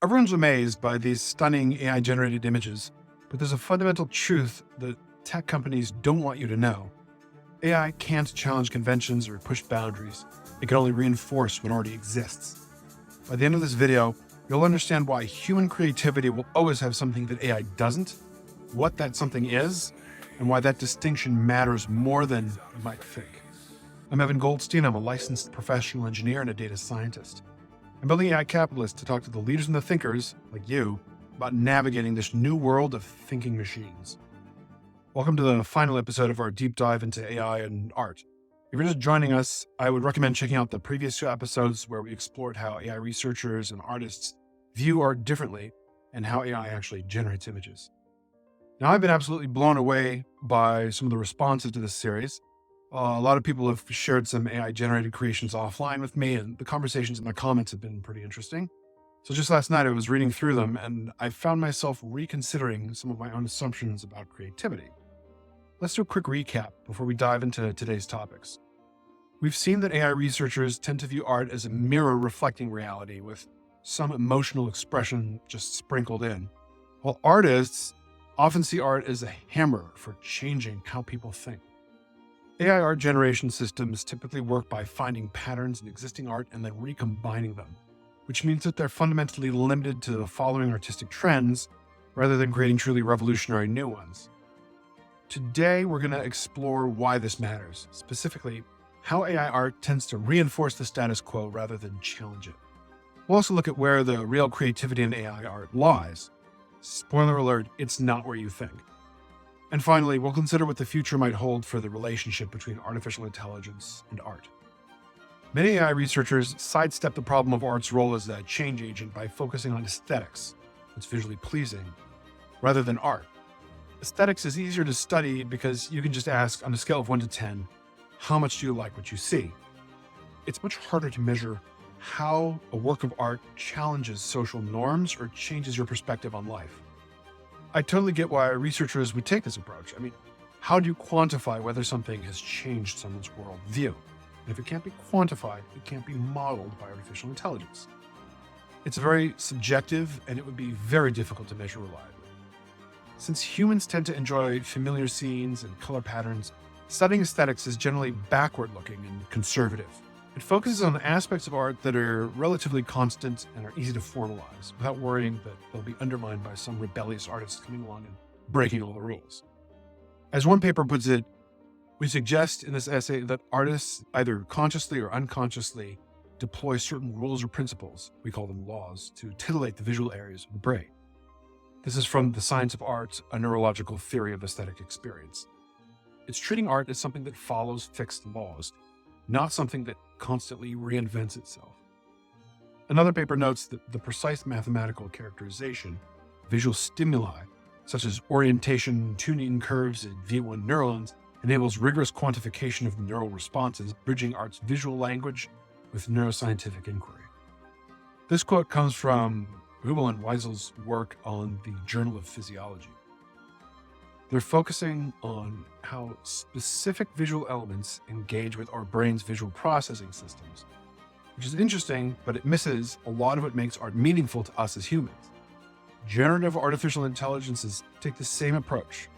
Everyone's amazed by these stunning AI-generated images, but there's a fundamental truth that tech companies don't want you to know. AI can't challenge conventions or push boundaries. It can only reinforce what already exists. By the end of this video, you'll understand why human creativity will always have something that AI doesn't, what that something is, and why that distinction matters more than you might think. I'm Evan Goldstein. I'm a licensed professional engineer and a data scientist. I'm building AI Capitalist to talk to the leaders and the thinkers, like you, about navigating this new world of thinking machines. Welcome to the final episode of our deep dive into AI and art. If you're just joining us, I would recommend checking out the previous two episodes where we explored how AI researchers and artists view art differently and how AI actually generates images. Now, I've been absolutely blown away by some of the responses to this series. A lot of people have shared some AI-generated creations offline with me, and the conversations in the comments have been pretty interesting. So just last night, I was reading through them, and I found myself reconsidering some of my own assumptions about creativity. Let's do a quick recap before we dive into today's topics. We've seen that AI researchers tend to view art as a mirror reflecting reality, with some emotional expression just sprinkled in, while artists often see art as a hammer for changing how people think. AI art generation systems typically work by finding patterns in existing art and then recombining them, which means that they're fundamentally limited to the following artistic trends rather than creating truly revolutionary new ones. Today, we're going to explore why this matters, specifically how AI art tends to reinforce the status quo rather than challenge it. We'll also look at where the real creativity in AI art lies. Spoiler alert, it's not where you think. And finally, we'll consider what the future might hold for the relationship between artificial intelligence and art. Many AI researchers sidestep the problem of art's role as a change agent by focusing on aesthetics, what's visually pleasing, rather than art. Aesthetics is easier to study because you can just ask, on a scale of 1 to 10, how much do you like what you see? It's much harder to measure how a work of art challenges social norms or changes your perspective on life. I totally get why researchers would take this approach. I mean, how do you quantify whether something has changed someone's worldview? And if it can't be quantified, it can't be modeled by artificial intelligence. It's very subjective, and it would be very difficult to measure reliably. Since humans tend to enjoy familiar scenes and color patterns, studying aesthetics is generally backward-looking and conservative. It focuses on aspects of art that are relatively constant and are easy to formalize without worrying that they'll be undermined by some rebellious artist coming along and breaking all the rules. As one paper puts it, we suggest in this essay that artists either consciously or unconsciously deploy certain rules or principles, we call them laws, to titillate the visual areas of the brain. This is from The Science of Art, a neurological theory of aesthetic experience. It's treating art as something that follows fixed laws, not something that constantly reinvents itself. Another paper notes that the precise mathematical characterization of visual stimuli, such as orientation, tuning curves, and V1 neurons, enables rigorous quantification of neural responses, bridging art's visual language with neuroscientific inquiry. This quote comes from Hubel and Weisel's work on the Journal of Physiology. They're focusing on how specific visual elements engage with our brain's visual processing systems, which is interesting, but it misses a lot of what makes art meaningful to us as humans. Generative artificial intelligences take the same approach.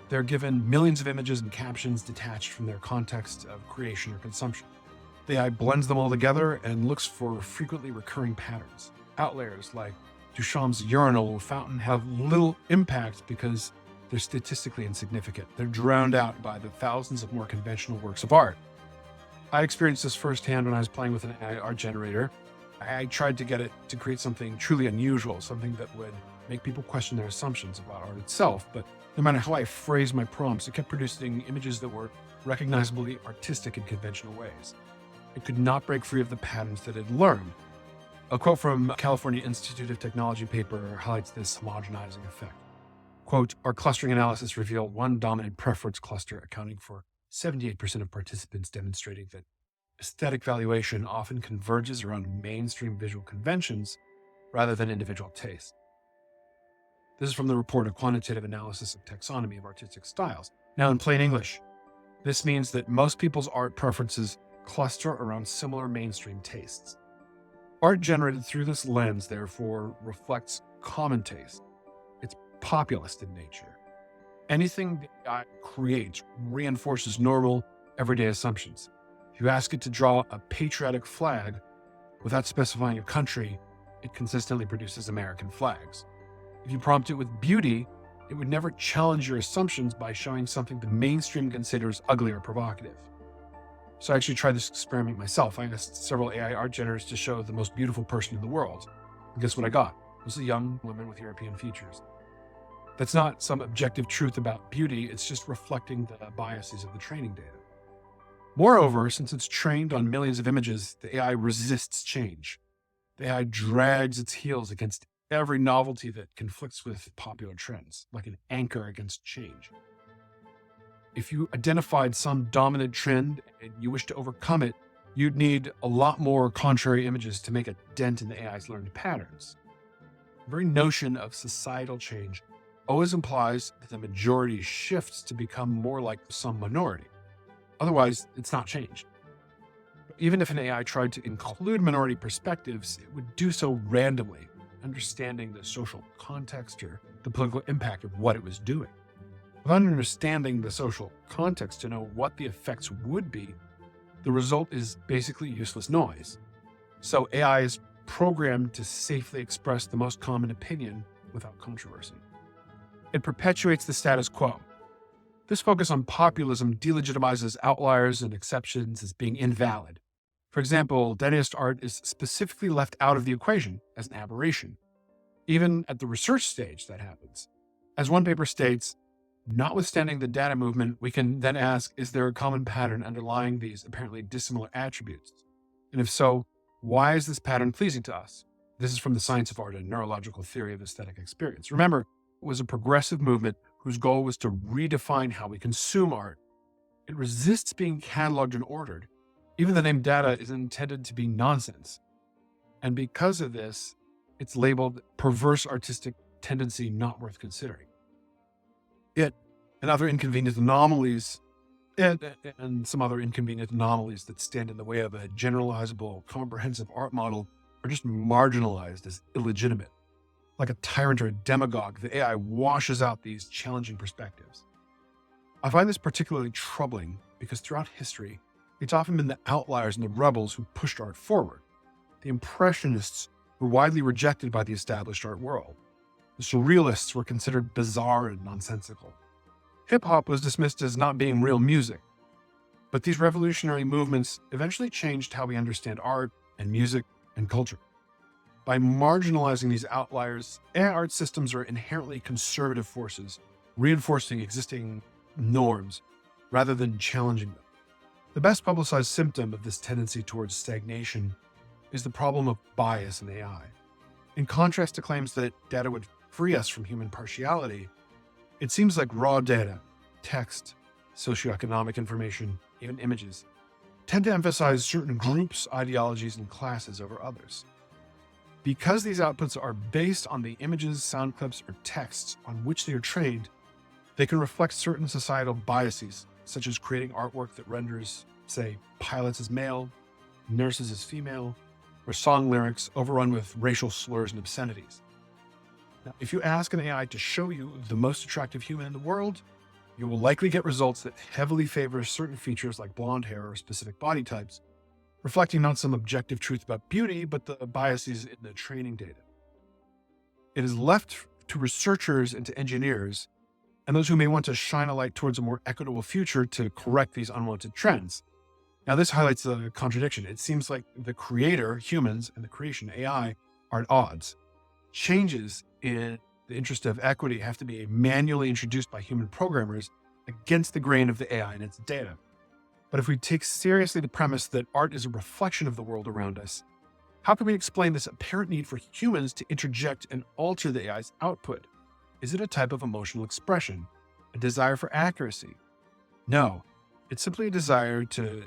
They're given millions of images and captions detached from their context of creation or consumption. The AI blends them all together and looks for frequently recurring patterns. Outliers like Duchamp's urinal fountain have little impact because they're statistically insignificant. They're drowned out by the thousands of more conventional works of art. I experienced this firsthand when I was playing with an AI art generator. I tried to get it to create something truly unusual, something that would make people question their assumptions about art itself. But no matter how I phrased my prompts, it kept producing images that were recognizably artistic in conventional ways. It could not break free of the patterns that it learned. A quote from a California Institute of Technology paper highlights this homogenizing effect. Quote, our clustering analysis revealed one dominant preference cluster accounting for 78% of participants, demonstrating that aesthetic valuation often converges around mainstream visual conventions rather than individual taste. This is from the report, A Quantitative Analysis of Taxonomy of Artistic Styles. Now, in plain English, this means that most people's art preferences cluster around similar mainstream tastes. Art generated through this lens, therefore, reflects common taste. It's populist in nature. Anything the AI creates reinforces normal, everyday assumptions. If you ask it to draw a patriotic flag without specifying a country, it consistently produces American flags. If you prompt it with beauty, it would never challenge your assumptions by showing something the mainstream considers ugly or provocative. So I actually tried this experiment myself. I asked several AI art generators to show the most beautiful person in the world. And guess what I got? It was a young woman with European features. That's not some objective truth about beauty, it's just reflecting the biases of the training data. Moreover, since it's trained on millions of images, the AI resists change. The AI drags its heels against every novelty that conflicts with popular trends, like an anchor against change. If you identified some dominant trend and you wish to overcome it, you'd need a lot more contrary images to make a dent in the AI's learned patterns. The very notion of societal change always implies that the majority shifts to become more like some minority. Otherwise, it's not change. Even if an AI tried to include minority perspectives, it would do so randomly, understanding the social context or the political impact of what it was doing. Without understanding the social context to know what the effects would be, the result is basically useless noise. So AI is programmed to safely express the most common opinion without controversy. It perpetuates the status quo. This focus on populism delegitimizes outliers and exceptions as being invalid. For example, Dadaist art is specifically left out of the equation as an aberration. Even at the research stage, that happens. As one paper states, notwithstanding the data movement, we can then ask, is there a common pattern underlying these apparently dissimilar attributes? And if so, why is this pattern pleasing to us? This is from the Science of Art and Neurological Theory of Aesthetic Experience. Remember, it was a progressive movement whose goal was to redefine how we consume art. It resists being cataloged and ordered. Even the name data is intended to be nonsense. And because of this, it's labeled perverse artistic tendency not worth considering. It and other inconvenient anomalies, and some other inconvenient anomalies that stand in the way of a generalizable, comprehensive art model are just marginalized as illegitimate. Like a tyrant or a demagogue, the AI washes out these challenging perspectives. I find this particularly troubling because throughout history, it's often been the outliers and the rebels who pushed art forward. The Impressionists were widely rejected by the established art world. The Surrealists were considered bizarre and nonsensical. Hip-hop was dismissed as not being real music. But these revolutionary movements eventually changed how we understand art and music and culture. By marginalizing these outliers, AI art systems are inherently conservative forces, reinforcing existing norms rather than challenging them. The best publicized symptom of this tendency towards stagnation is the problem of bias in AI. In contrast to claims that data would free us from human partiality, it seems like raw data, text, socioeconomic information, even images, tend to emphasize certain groups, ideologies, and classes over others. Because these outputs are based on the images, sound clips, or texts on which they are trained, they can reflect certain societal biases, such as creating artwork that renders, say, pilots as male, nurses as female, or song lyrics overrun with racial slurs and obscenities. Now, if you ask an AI to show you the most attractive human in the world, you will likely get results that heavily favor certain features like blonde hair or specific body types, reflecting not some objective truth about beauty, but the biases in the training data. It is left to researchers and to engineers, and those who may want to shine a light towards a more equitable future to correct these unwanted trends. Now, this highlights a contradiction. It seems like the creator, humans, and the creation, AI, are at odds. Changes in the interest of equity have to be manually introduced by human programmers against the grain of the AI and its data. But if we take seriously the premise that art is a reflection of the world around us, how can we explain this apparent need for humans to interject and alter the AI's output? Is it a type of emotional expression, a desire for accuracy? No, it's simply a desire to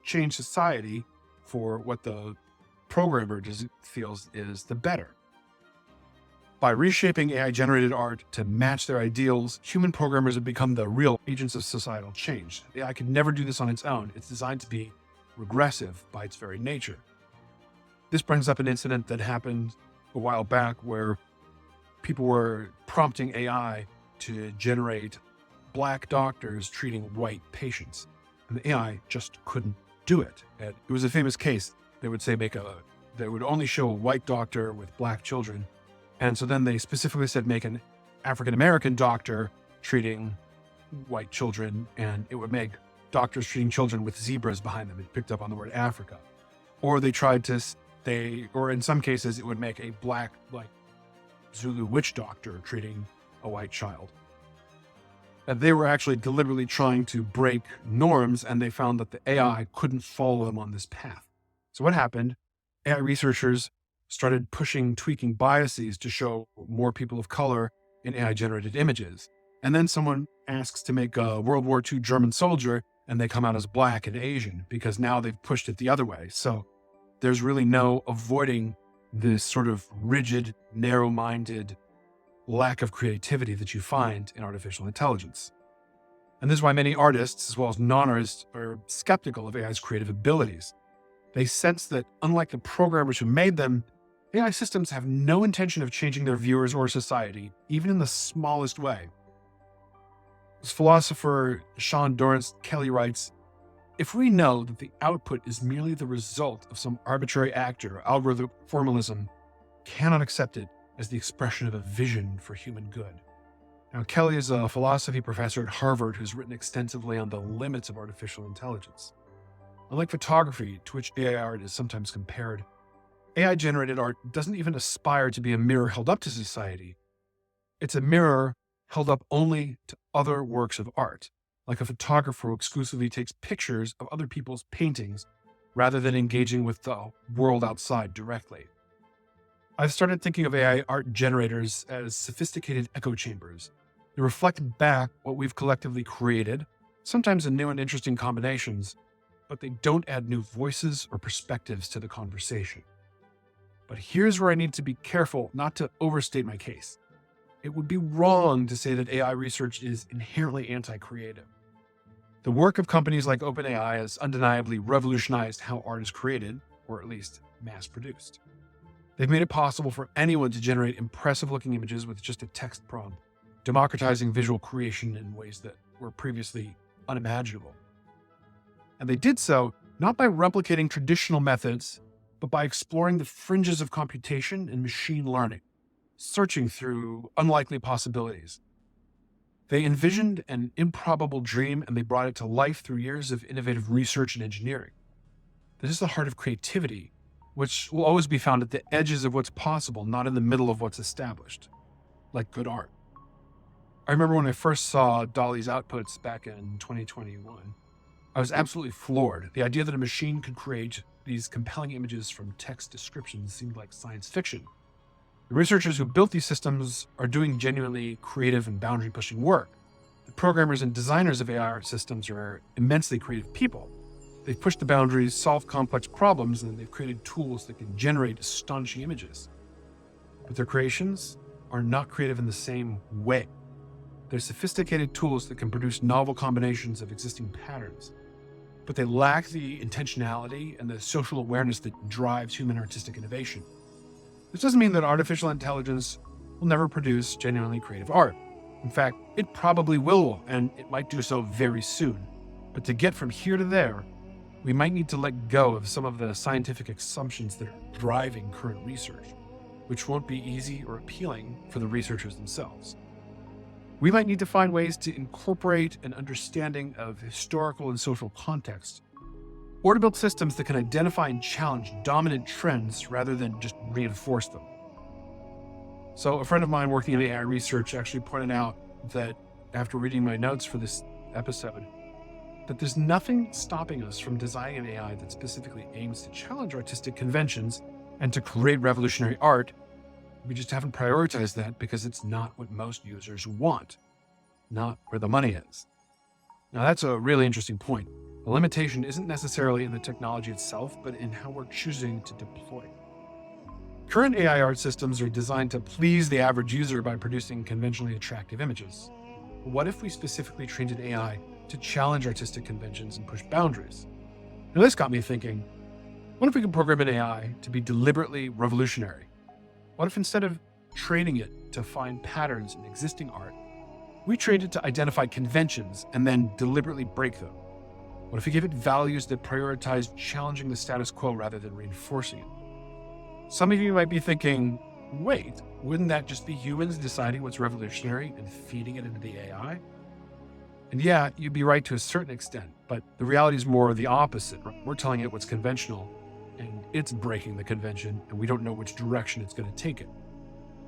change society for what the programmer feels is the better. By reshaping AI-generated art to match their ideals, human programmers have become the real agents of societal change. The AI can never do this on its own. It's designed to be regressive by its very nature. This brings up an incident that happened a while back where people were prompting AI to generate Black doctors treating white patients. And the AI just couldn't do it. And it was a famous case. They would say they would only show a white doctor with Black children. And so then they specifically said make an African-American doctor treating white children, and it would make doctors treating children with zebras behind them. It picked up on the word Africa. Or or in some cases, it would make a Black, like Zulu witch doctor treating a white child. And they were actually deliberately trying to break norms, and they found that the AI couldn't follow them on this path. So what happened? AI researchers started tweaking biases to show more people of color in AI-generated images. And then someone asks to make a World War II German soldier, and they come out as Black and Asian because now they've pushed it the other way. So there's really no avoiding this sort of rigid, narrow-minded lack of creativity that you find in artificial intelligence. And this is why many artists, as well as non-artists, are skeptical of AI's creative abilities. They sense that, unlike the programmers who made them, AI systems have no intention of changing their viewers or society, even in the smallest way. As philosopher Sean Dorrance Kelly writes, if we know that the output is merely the result of some arbitrary act or algorithmic formalism, cannot accept it as the expression of a vision for human good. Now, Kelly is a philosophy professor at Harvard who's written extensively on the limits of artificial intelligence. Unlike photography, to which AI art is sometimes compared, AI-generated art doesn't even aspire to be a mirror held up to society. It's a mirror held up only to other works of art, like a photographer who exclusively takes pictures of other people's paintings rather than engaging with the world outside directly. I've started thinking of AI art generators as sophisticated echo chambers. They reflect back what we've collectively created, sometimes in new and interesting combinations, but they don't add new voices or perspectives to the conversation. But here's where I need to be careful not to overstate my case. It would be wrong to say that AI research is inherently anti-creative. The work of companies like OpenAI has undeniably revolutionized how art is created, or at least mass-produced. They've made it possible for anyone to generate impressive-looking images with just a text prompt, democratizing visual creation in ways that were previously unimaginable. And they did so not by replicating traditional methods, but by exploring the fringes of computation and machine learning, searching through unlikely possibilities. They envisioned an improbable dream, and they brought it to life through years of innovative research and engineering. This is the heart of creativity, which will always be found at the edges of what's possible, not in the middle of what's established, like good art. I remember when I first saw DALL-E's outputs back in 2021, I was absolutely floored. The idea that a machine could create these compelling images from text descriptions seemed like science fiction. The researchers who built these systems are doing genuinely creative and boundary-pushing work. The programmers and designers of AI art systems are immensely creative people. They've pushed the boundaries, solved complex problems, and they've created tools that can generate astonishing images. But their creations are not creative in the same way. They're sophisticated tools that can produce novel combinations of existing patterns, but they lack the intentionality and the social awareness that drives human artistic innovation. This doesn't mean that artificial intelligence will never produce genuinely creative art. In fact, it probably will, and it might do so very soon. But to get from here to there, we might need to let go of some of the scientific assumptions that are driving current research, which won't be easy or appealing for the researchers themselves. We might need to find ways to incorporate an understanding of historical and social context, or to build systems that can identify and challenge dominant trends rather than just reinforce them. So a friend of mine working in AI research actually pointed out that after reading my notes for this episode, that there's nothing stopping us from designing an AI that specifically aims to challenge artistic conventions and to create revolutionary art. We just haven't prioritized that because it's not what most users want, not where the money is. Now that's a really interesting point. The limitation isn't necessarily in the technology itself, but in how we're choosing to deploy it. Current AI art systems are designed to please the average user by producing conventionally attractive images. But what if we specifically trained an AI to challenge artistic conventions and push boundaries? Now this got me thinking, What if we could program an AI to be deliberately revolutionary? What if instead of training it to find patterns in existing art, we trained it to identify conventions and then deliberately break them? What if we gave it values that prioritize challenging the status quo rather than reinforcing it? Some of you might be thinking, wait, wouldn't that just be humans deciding what's revolutionary and feeding it into the AI? And yeah, you'd be right to a certain extent, but the reality is more the opposite. Right? We're telling it what's conventional, and it's breaking the convention, and we don't know which direction it's going to take it.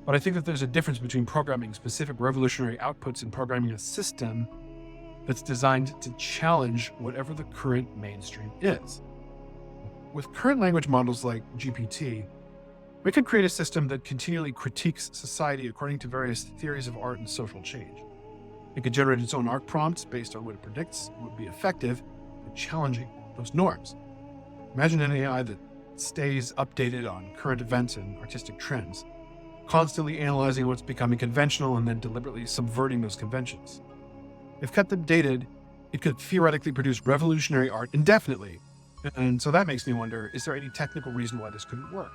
But I think that there's a difference between programming specific revolutionary outputs and programming a system that's designed to challenge whatever the current mainstream is. With current language models like GPT, we could create a system that continually critiques society according to various theories of art and social change. It could generate its own art prompts based on what it predicts would be effective in challenging those norms. Imagine an AI that stays updated on current events and artistic trends, constantly analyzing what's becoming conventional and then deliberately subverting those conventions. If kept updated, it could theoretically produce revolutionary art indefinitely. And so that makes me wonder, is there any technical reason why this couldn't work?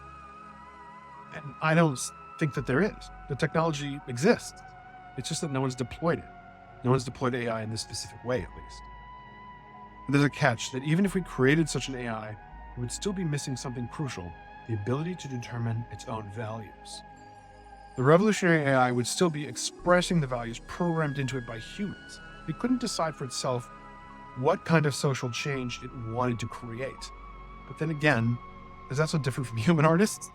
And I don't think that there is. The technology exists. It's just that no one's deployed it. No one's deployed AI in this specific way, at least. But there's a catch that even if we created such an AI, it would still be missing something crucial: the ability to determine its own values. The revolutionary AI would still be expressing the values programmed into it by humans. It couldn't decide for itself what kind of social change it wanted to create. But then again, is that so different from human artists?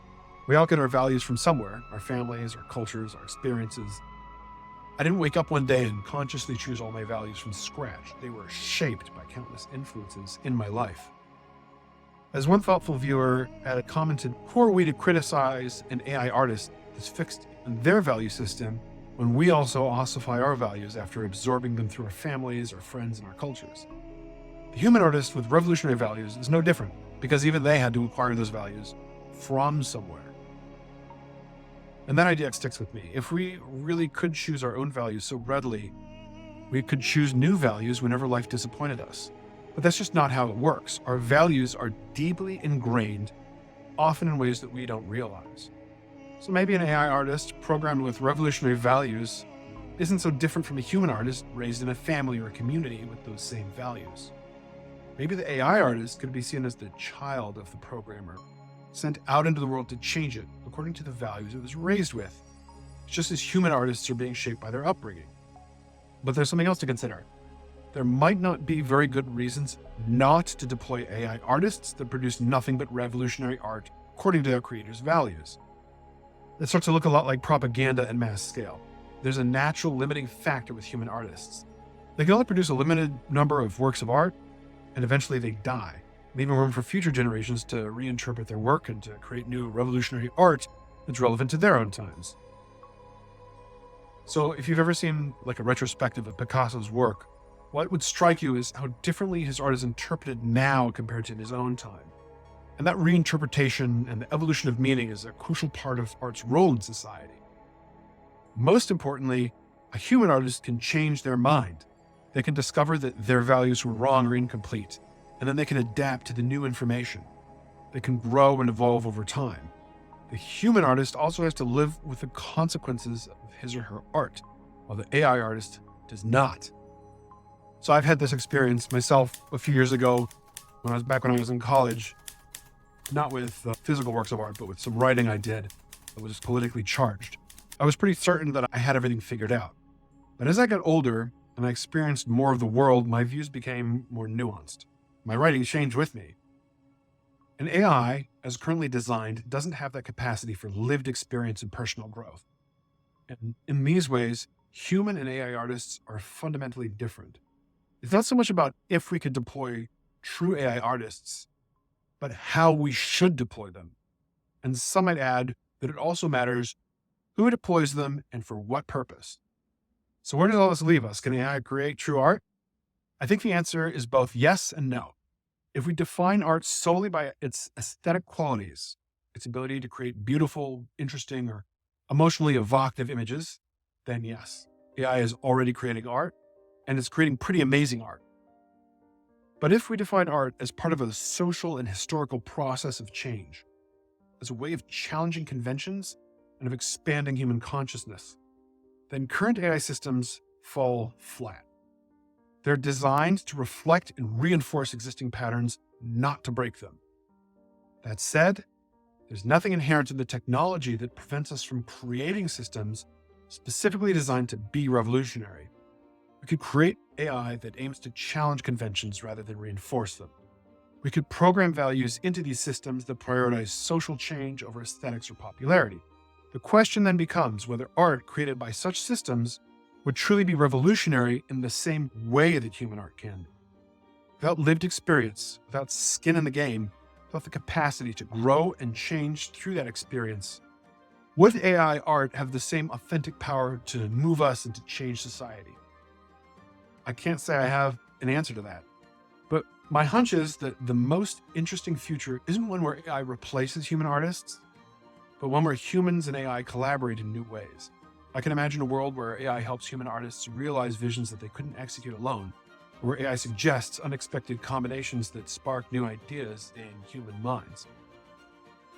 We all get our values from somewhere: our families, our cultures, our experiences. I didn't wake up one day and consciously choose all my values from scratch. They were shaped by countless influences in my life. As one thoughtful viewer had commented, who are we to criticize an AI artist that's fixed in their value system when we also ossify our values after absorbing them through our families, our friends, and our cultures? The human artist with revolutionary values is no different, because even they had to acquire those values from somewhere. And that idea sticks with me. If we really could choose our own values so readily, we could choose new values whenever life disappointed us. But that's just not how it works. Our values are deeply ingrained, often in ways that we don't realize. So maybe an AI artist programmed with revolutionary values isn't so different from a human artist raised in a family or a community with those same values. Maybe the AI artist could be seen as the child of the programmer, sent out into the world to change it according to the values it was raised with, just as human artists are being shaped by their upbringing. But there's something else to consider. There might not be very good reasons not to deploy AI artists that produce nothing but revolutionary art according to their creators' values. It starts to look a lot like propaganda at mass scale. There's a natural limiting factor with human artists. They can only produce a limited number of works of art, and eventually they die, leaving room for future generations to reinterpret their work and to create new revolutionary art that's relevant to their own times. So if you've ever seen like a retrospective of Picasso's work, what would strike you is how differently his art is interpreted now compared to in his own time. And that reinterpretation and the evolution of meaning is a crucial part of art's role in society. Most importantly, a human artist can change their mind. They can discover that their values were wrong or incomplete, and then they can adapt to the new information. They can grow and evolve over time. The human artist also has to live with the consequences of his or her art, while the AI artist does not. So I've had this experience myself a few years ago when I was in college, not with physical works of art, but with some writing I did that was politically charged. I was pretty certain that I had everything figured out. But as I got older and I experienced more of the world, my views became more nuanced. My writing changed with me. An AI, as currently designed, doesn't have that capacity for lived experience and personal growth. And in these ways, human and AI artists are fundamentally different. It's not so much about if we could deploy true AI artists, but how we should deploy them. And some might add that it also matters who deploys them and for what purpose. So where does all this leave us? Can AI create true art? I think the answer is both yes and no. If we define art solely by its aesthetic qualities, its ability to create beautiful, interesting, or emotionally evocative images, then yes, AI is already creating art, and it's creating pretty amazing art. But if we define art as part of a social and historical process of change, as a way of challenging conventions and of expanding human consciousness, then current AI systems fall flat. They're designed to reflect and reinforce existing patterns, not to break them. That said, there's nothing inherent in the technology that prevents us from creating systems specifically designed to be revolutionary. We could create AI that aims to challenge conventions rather than reinforce them. We could program values into these systems that prioritize social change over aesthetics or popularity. The question then becomes whether art created by such systems would truly be revolutionary in the same way that human art can be. Without lived experience, without skin in the game, without the capacity to grow and change through that experience, would AI art have the same authentic power to move us and to change society? I can't say I have an answer to that, but my hunch is that the most interesting future isn't one where AI replaces human artists, but one where humans and AI collaborate in new ways. I can imagine a world where AI helps human artists realize visions that they couldn't execute alone, where AI suggests unexpected combinations that spark new ideas in human minds.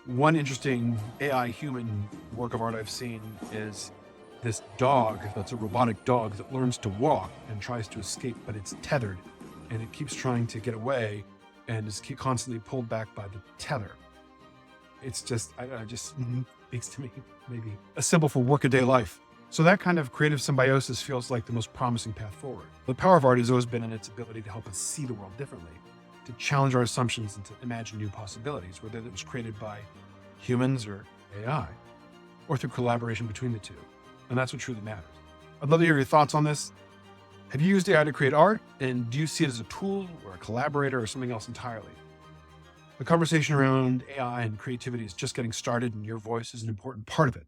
One interesting AI human work of art I've seen is this dog that's a robotic dog that learns to walk and tries to escape, but it's tethered and it keeps trying to get away and is constantly pulled back by the tether. It's just, I don't know, just speaks to me, maybe a symbol for workaday life. So that kind of creative symbiosis feels like the most promising path forward. The power of art has always been in its ability to help us see the world differently, to challenge our assumptions and to imagine new possibilities, whether it was created by humans or AI, or through collaboration between the two. And that's what truly matters. I'd love to hear your thoughts on this. Have you used AI to create art? And do you see it as a tool or a collaborator or something else entirely? The conversation around AI and creativity is just getting started, and your voice is an important part of it.